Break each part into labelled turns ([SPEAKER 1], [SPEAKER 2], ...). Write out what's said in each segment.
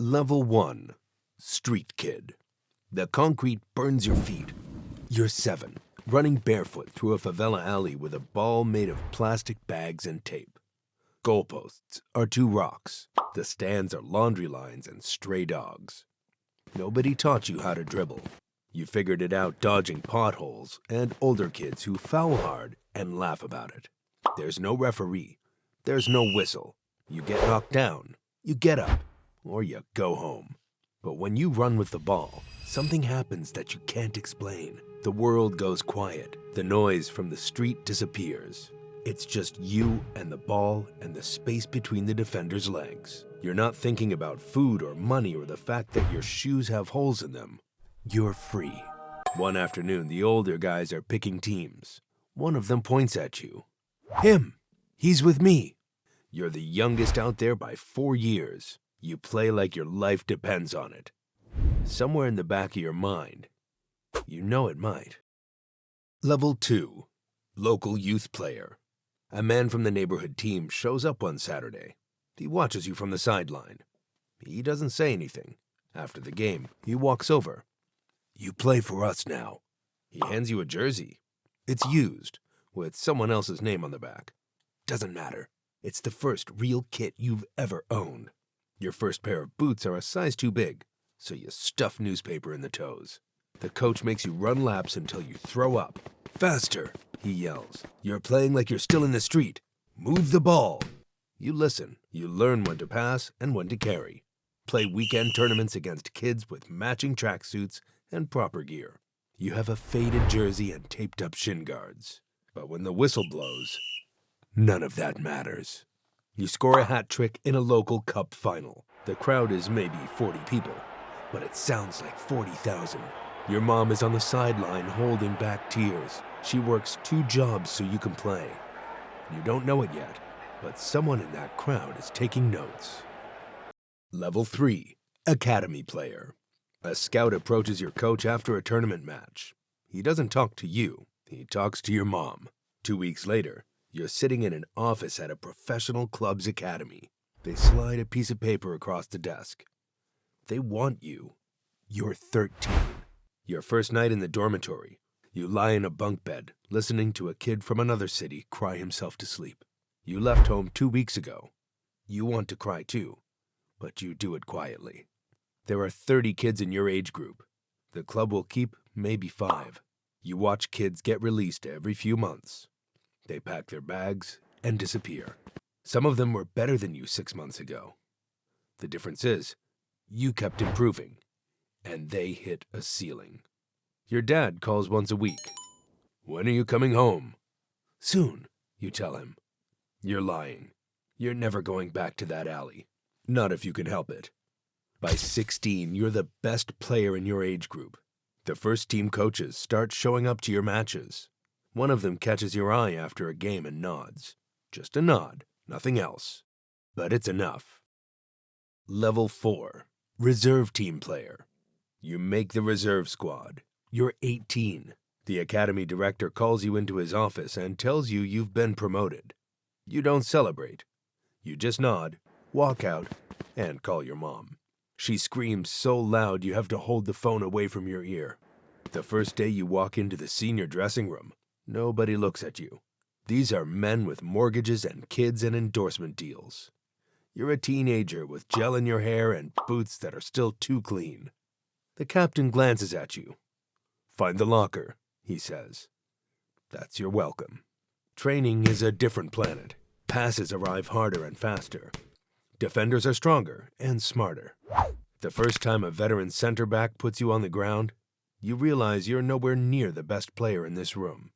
[SPEAKER 1] Level 1. Street Kid. The concrete burns your feet. You're 7, running barefoot through a favela alley with a ball made of plastic bags and tape. Goalposts are 2 rocks. The stands are laundry lines and stray dogs. Nobody taught you how to dribble. You figured it out dodging potholes and older kids who foul hard and laugh about it. There's no referee. There's no whistle. You get knocked down, you get up, or you go home. But when you run with the ball, something happens that you can't explain. The world goes quiet. The noise from the street disappears. It's just you and the ball and the space between the defender's legs. You're not thinking about food or money or the fact that your shoes have holes in them. You're free. One afternoon, the older guys are picking teams. One of them points at you. Him! He's with me! You're the youngest out there by 4 years. You play like your life depends on it. Somewhere in the back of your mind, you know it might. Level 2. Local youth player. A man from the neighborhood team shows up one Saturday. He watches you from the sideline. He doesn't say anything. After the game, he walks over. You play for us now. He hands you a jersey. It's used, with someone else's name on the back. Doesn't matter. It's the first real kit you've ever owned. Your first pair of boots are a size too big, so you stuff newspaper in the toes. The coach makes you run laps until you throw up. Faster, he yells. You're playing like you're still in the street. Move the ball. You listen. You learn when to pass and when to carry. Play weekend tournaments against kids with matching tracksuits and proper gear. You have a faded jersey and taped up shin guards. But when the whistle blows, none of that matters. You score a hat trick in a local cup final. The crowd is maybe 40 people, but it sounds like 40,000. Your mom is on the sideline holding back tears. She works 2 jobs so you can play. You don't know it yet, but someone in that crowd is taking notes. Level 3. Academy player. A scout approaches your coach after a tournament match. He doesn't talk to you. He talks to your mom. 2 weeks later, you're sitting in an office at a professional club's academy. They slide a piece of paper across the desk. They want you. You're 13. Your first night in the dormitory. You lie in a bunk bed, listening to a kid from another city cry himself to sleep. You left home 2 weeks ago. You want to cry too, but you do it quietly. There are 30 kids in your age group. The club will keep maybe 5. You watch kids get released every few months. They pack their bags and disappear. Some of them were better than you 6 months ago. The difference is, you kept improving, and they hit a ceiling. Your dad calls once a week. When are you coming home? Soon, you tell him. You're lying. You're never going back to that alley. Not if you can help it. By 16, you're the best player in your age group. The first team coaches start showing up to your matches. One of them catches your eye after a game and nods. Just a nod, nothing else. But it's enough. Level 4. Reserve team player. You make the reserve squad. You're 18. The academy director calls you into his office and tells you you've been promoted. You don't celebrate. You just nod, walk out, and call your mom. She screams so loud you have to hold the phone away from your ear. The first day you walk into the senior dressing room, nobody looks at you. These are men with mortgages and kids and endorsement deals. You're a teenager with gel in your hair and boots that are still too clean. The captain glances at you. Find the locker, he says. That's your welcome. Training is a different planet. Passes arrive harder and faster. Defenders are stronger and smarter. The first time a veteran center back puts you on the ground, you realize you're nowhere near the best player in this room.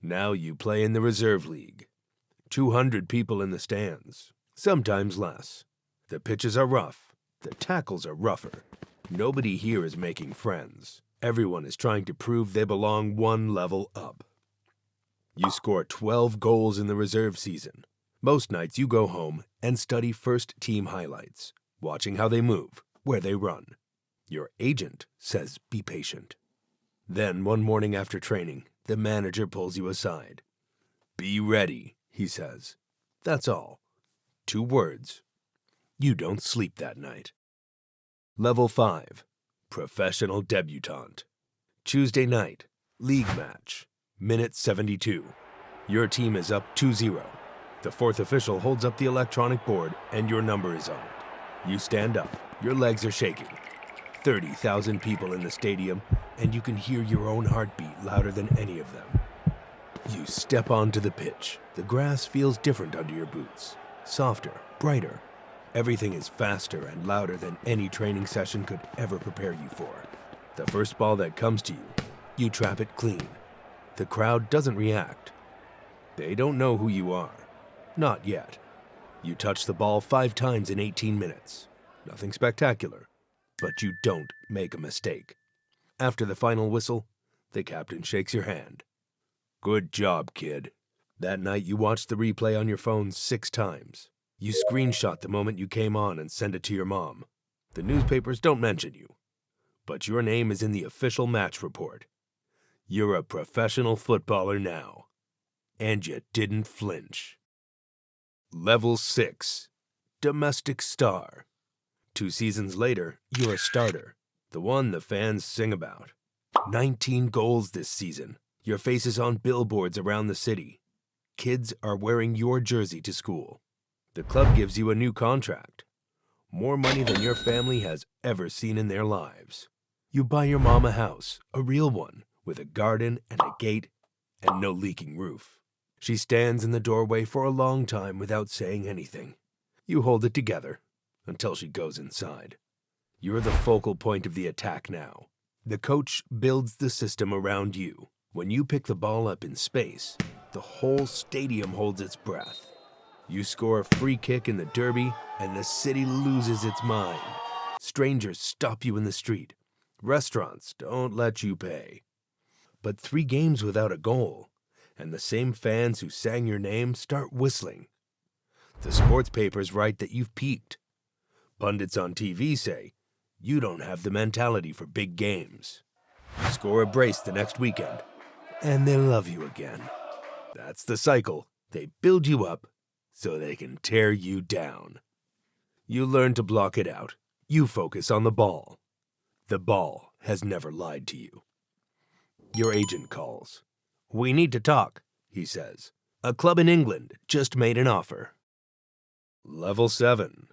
[SPEAKER 1] Now you play in the reserve league. 200 people in the stands, sometimes less. The pitches are rough. The tackles are rougher. Nobody here is making friends. Everyone is trying to prove they belong one level up. You score 12 goals in the reserve season. Most nights you go home and study first team highlights, watching how they move, where they run. Your agent says be patient. Then one morning after training, the manager pulls you aside. Be ready, he says. That's all. 2 words. You don't sleep that night. Level 5, Professional Debutant. Tuesday night, league match, minute 72. Your team is up 2-0. The fourth official holds up the electronic board and your number is on it. You stand up, your legs are shaking. 30,000 people in the stadium, and you can hear your own heartbeat louder than any of them. You step onto the pitch. The grass feels different under your boots. Softer, brighter. Everything is faster and louder than any training session could ever prepare you for. The first ball that comes to you, you trap it clean. The crowd doesn't react. They don't know who you are. Not yet. You touch the ball 5 times in 18 minutes. Nothing spectacular. But you don't make a mistake. After the final whistle, the captain shakes your hand. Good job, kid. That night you watched the replay on your phone 6 times. You screenshot the moment you came on and send it to your mom. The newspapers don't mention you, but your name is in the official match report. You're a professional footballer now, and you didn't flinch. Level 6, Domestic Star. 2 seasons later, you're a starter, the one the fans sing about. 19 goals this season. Your face is on billboards around the city. Kids are wearing your jersey to school. The club gives you a new contract. More money than your family has ever seen in their lives. You buy your mom a house, a real one, with a garden and a gate and no leaking roof. She stands in the doorway for a long time without saying anything. You hold it together until she goes inside. You're the focal point of the attack now. The coach builds the system around you. When you pick the ball up in space, the whole stadium holds its breath. You score a free kick in the derby, and the city loses its mind. Strangers stop you in the street. Restaurants don't let you pay. But 3 games without a goal, and the same fans who sang your name start whistling. The sports papers write that you've peaked. Pundits on TV say, you don't have the mentality for big games. You score a brace the next weekend, and they love you again. That's the cycle. They build you up so they can tear you down. You learn to block it out. You focus on the ball. The ball has never lied to you. Your agent calls. We need to talk, he says. A club in England just made an offer. Level 7,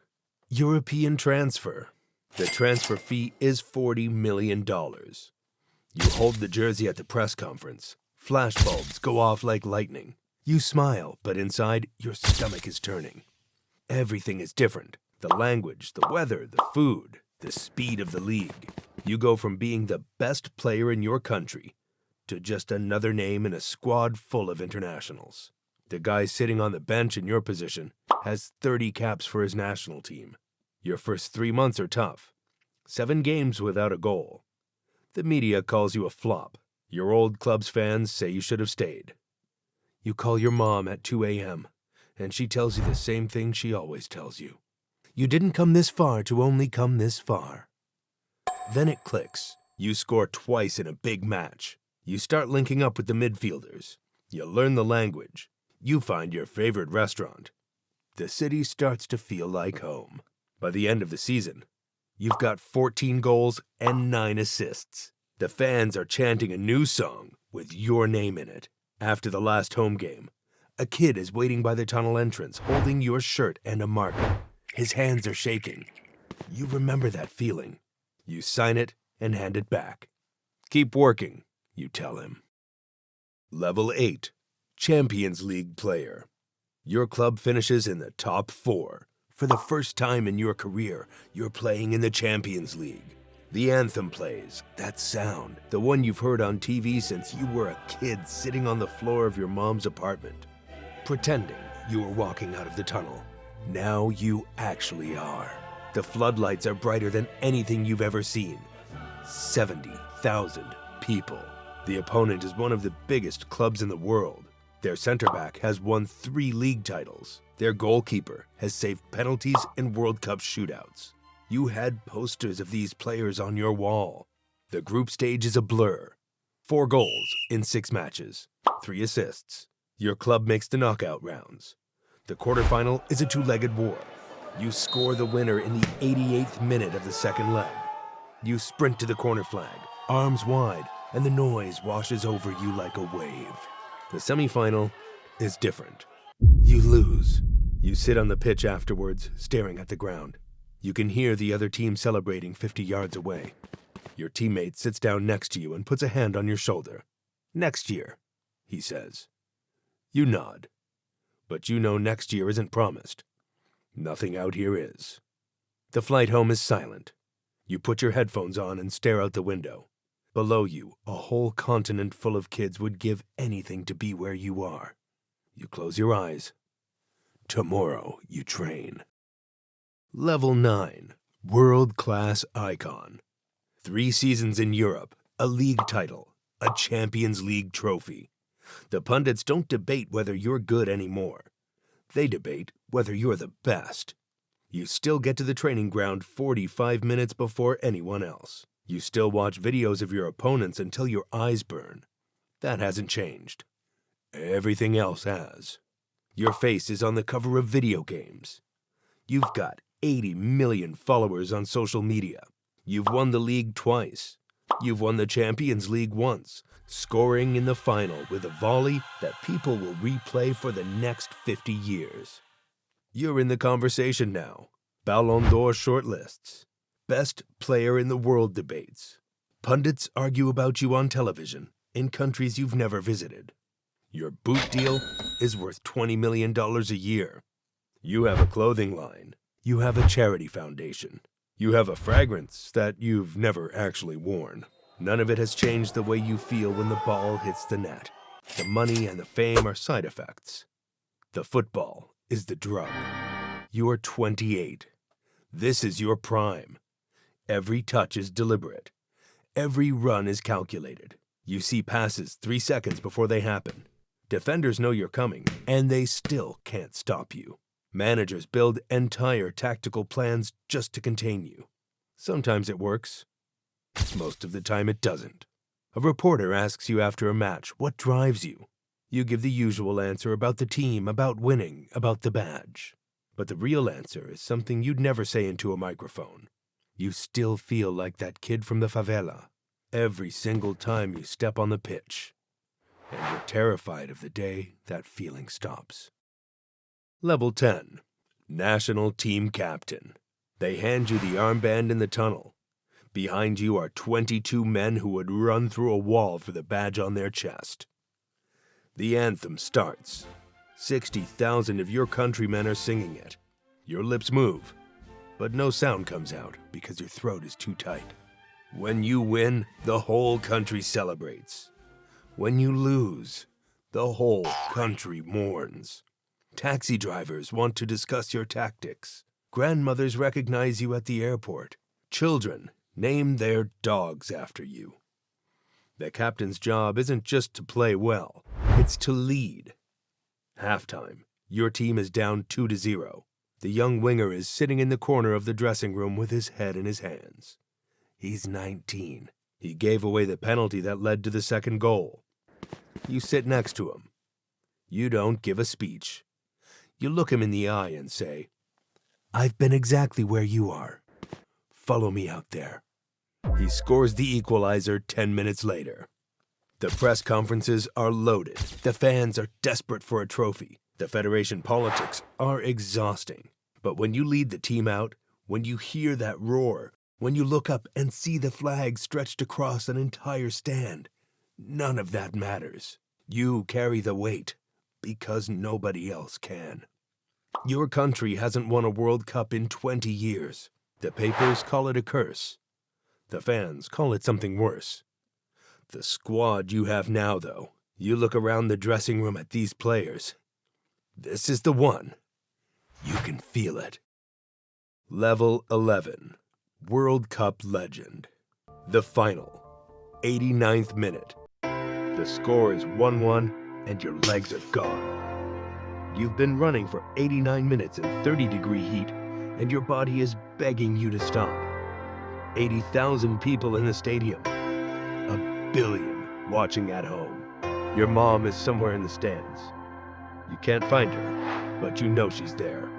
[SPEAKER 1] European transfer. The transfer fee is $40 million. You hold the jersey at the press conference. Flashbulbs go off like lightning. You smile, but inside, your stomach is turning. Everything is different. The language, the weather, the food, the speed of the league. You go from being the best player in your country to just another name in a squad full of internationals. The guy sitting on the bench in your position has 30 caps for his national team. Your first 3 months are tough. 7 games without a goal. The media calls you a flop. Your old club's fans say you should have stayed. You call your mom at 2 a.m., and she tells you the same thing she always tells you. You didn't come this far to only come this far. Then it clicks. You score twice in a big match. You start linking up with the midfielders. You learn the language. You find your favorite restaurant. The city starts to feel like home. By the end of the season, you've got 14 goals and 9 assists. The fans are chanting a new song with your name in it. After the last home game, a kid is waiting by the tunnel entrance holding your shirt and a marker. His hands are shaking. You remember that feeling. You sign it and hand it back. Keep working, you tell him. Level 8, Champions League player. Your club finishes in the top 4. For the first time in your career, you're playing in the Champions League. The anthem plays, that sound, the one you've heard on TV since you were a kid sitting on the floor of your mom's apartment, pretending you were walking out of the tunnel. Now you actually are. The floodlights are brighter than anything you've ever seen. 70,000 people. The opponent is one of the biggest clubs in the world. Their center back has won 3 league titles. Their goalkeeper has saved penalties in World Cup shootouts. You had posters of these players on your wall. The group stage is a blur. 4 goals in 6 matches, 3 assists. Your club makes the knockout rounds. The quarterfinal is a 2-legged war. You score the winner in the 88th minute of the second leg. You sprint to the corner flag, arms wide, and the noise washes over you like a wave. The semifinal is different. You lose. You sit on the pitch afterwards, staring at the ground. You can hear the other team celebrating 50 yards away. Your teammate sits down next to you and puts a hand on your shoulder. "Next year," he says. You nod. But you know next year isn't promised. Nothing out here is. The flight home is silent. You put your headphones on and stare out the window. Below you, a whole continent full of kids would give anything to be where you are. You close your eyes. Tomorrow you train. Level 9, World-Class Icon. 3 seasons in Europe, a league title, a Champions League trophy. The pundits don't debate whether you're good anymore. They debate whether you're the best. You still get to the training ground 45 minutes before anyone else. You still watch videos of your opponents until your eyes burn. That hasn't changed. Everything else has. Your face is on the cover of video games. You've got 80 million followers on social media. You've won the league twice. You've won the Champions League once, scoring in the final with a volley that people will replay for the next 50 years. You're in the conversation now. Ballon d'Or shortlists. Best player in the world debates. Pundits argue about you on television in countries you've never visited. Your boot deal is worth $20 million a year. You have a clothing line. You have a charity foundation. You have a fragrance that you've never actually worn. None of it has changed the way you feel when the ball hits the net. The money and the fame are side effects. The football is the drug. You're 28. This is your prime. Every touch is deliberate. Every run is calculated. You see passes 3 seconds before they happen. Defenders know you're coming, and they still can't stop you. Managers build entire tactical plans just to contain you. Sometimes it works. Most of the time it doesn't. A reporter asks you after a match, what drives you? You give the usual answer about the team, about winning, about the badge. But the real answer is something you'd never say into a microphone. You still feel like that kid from the favela every single time you step on the pitch. And you're terrified of the day that feeling stops. Level 10, National Team Captain. They hand you the armband in the tunnel. Behind you are 22 men who would run through a wall for the badge on their chest. The anthem starts. 60,000 of your countrymen are singing it. Your lips move, but no sound comes out because your throat is too tight. When you win, the whole country celebrates. When you lose, the whole country mourns. Taxi drivers want to discuss your tactics. Grandmothers recognize you at the airport. Children name their dogs after you. The captain's job isn't just to play well, it's to lead. Halftime, your team is down 2-0. The young winger is sitting in the corner of the dressing room with his head in his hands. He's 19. He gave away the penalty that led to the second goal. You sit next to him. You don't give a speech. You look him in the eye and say, "I've been exactly where you are. Follow me out there." He scores the equalizer 10 minutes later. The press conferences are loaded. The fans are desperate for a trophy. The federation politics are exhausting. But when you lead the team out, when you hear that roar, when you look up and see the flag stretched across an entire stand, none of that matters. You carry the weight because nobody else can. Your country hasn't won a World Cup in 20 years. The papers call it a curse. The fans call it something worse. The squad you have now, though, you look around the dressing room at these players. This is the one. You can feel it. Level 11, World Cup Legend. The final, 89th minute. The score is 1-1 and your legs are gone. You've been running for 89 minutes in 30-degree heat and your body is begging you to stop. 80,000 people in the stadium. 1 billion watching at home. Your mom is somewhere in the stands. You can't find her, but you know she's there.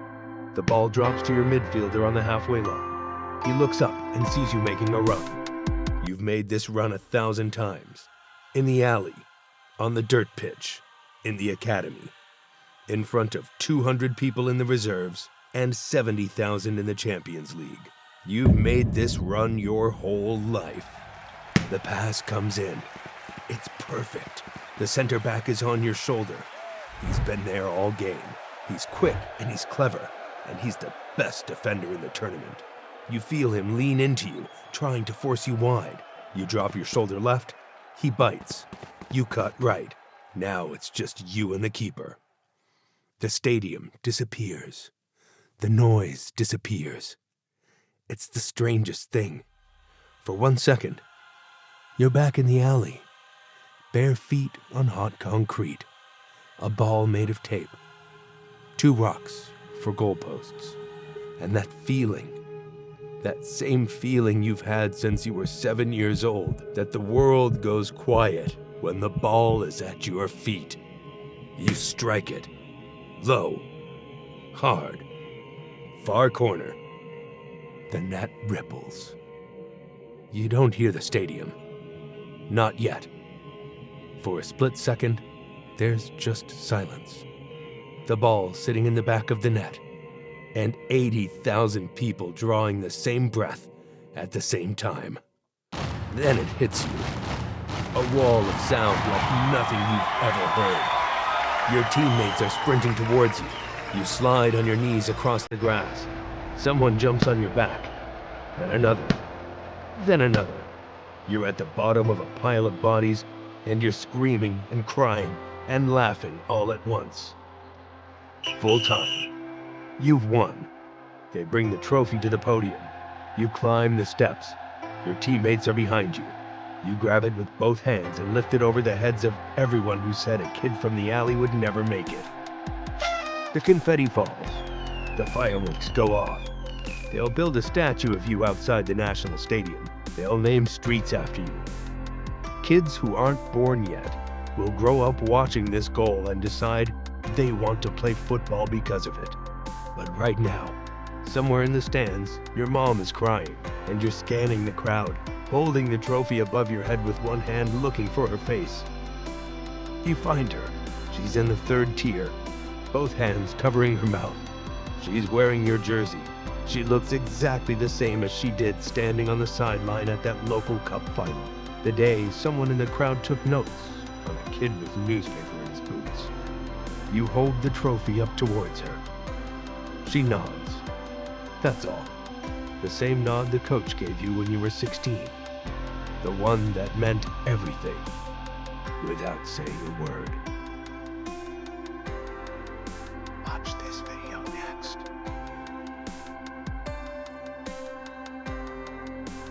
[SPEAKER 1] The ball drops to your midfielder on the halfway line. He looks up and sees you making a run. You've made this run 1,000 times. In the alley, on the dirt pitch, in the academy, in front of 200 people in the reserves and 70,000 in the Champions League. You've made this run your whole life. The pass comes in. It's perfect. The center back is on your shoulder. He's been there all game. He's quick and he's clever, and he's the best defender in the tournament. You feel him lean into you, trying to force you wide. You drop your shoulder left, he bites. You cut right. Now it's just you and the keeper. The stadium disappears. The noise disappears. It's the strangest thing. For 1 second, you're back in the alley. Bare feet on hot concrete. A ball made of tape. 2 rocks for goalposts. And that feeling, that same feeling you've had since you were 7 years old, that the world goes quiet when the ball is at your feet. You strike it. Low. Hard. Far corner. The net ripples. You don't hear the stadium. Not yet. For a split second, there's just silence. The ball sitting in the back of the net, and 80,000 people drawing the same breath at the same time. Then it hits you. A wall of sound like nothing you've ever heard. Your teammates are sprinting towards you. You slide on your knees across the grass. Someone jumps on your back. Then another. Then another. You're at the bottom of a pile of bodies, and you're screaming and crying and laughing all at once. Full time. You've won. They bring the trophy to the podium. You climb the steps. Your teammates are behind you. You grab it with both hands and lift it over the heads of everyone who said a kid from the alley would never make it. The confetti falls. The fireworks go off. They'll build a statue of you outside the National Stadium. They'll name streets after you. Kids who aren't born yet will grow up watching this goal and decide they want to play football because of it. But right now, somewhere in the stands, your mom is crying, and you're scanning the crowd, holding the trophy above your head with one hand looking for her face. You find her. She's in the 3rd tier, both hands covering her mouth. She's wearing your jersey. She looks exactly the same as she did standing on the sideline at that local cup final, the day someone in the crowd took notes on a kid with newspaper in his boots. You hold the trophy up towards her. She nods. That's all. The same nod the coach gave you when you were 16. The one that meant everything, without saying a word.